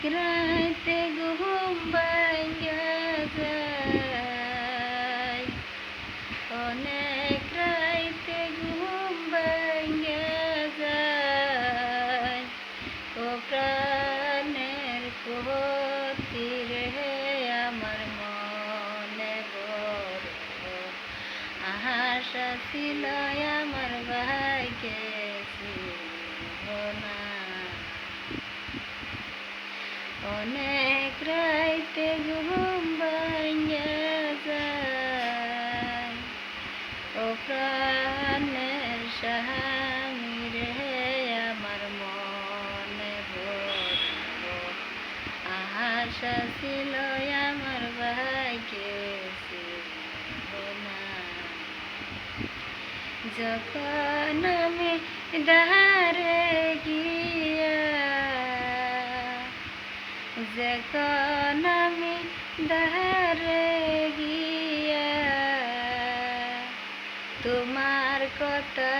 রাইতে ঘুম ভাঙ্গা যায়, অনেক রাইতে ঘুম ভাঙ্গা যায়। ও প্রাণের ক্ষতি রে আমার মনে বড় আশা ছিল আমার ভাইকে ছিল না। অনেক রাইতে ঘুম ভাঙ্গা যায়, ও প্রাণের স্বামী রে আমার মনে বড় আশা ছিল আমার ভাইকে ছিল না। যখন আমি ডারে গিয়া, যখন আমি ডারে গিয়া তোমার কথা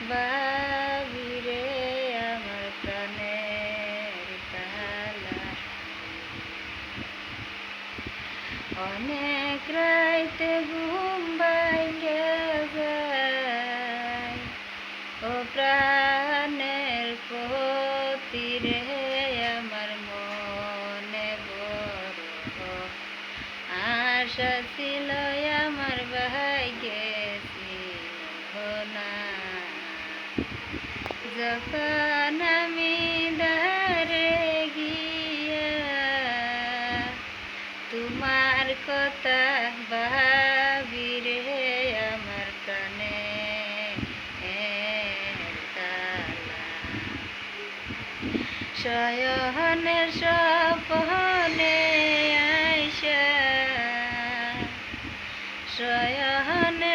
ভাবি রে আমার প্রাণের কালা। অনেক রাইতে ঘুম ভাঙ্গা যায়, ও প্রাণের ক্ষতি রে আমার মনে বড় আশা ছিল আমার ভাগ্যে ছিল না। যখন আমি দারে গিয়া তোমার কথা ভাবি রে আমার প্রাণে কালা। শয়নে স্বপনে আইসা, শয়নে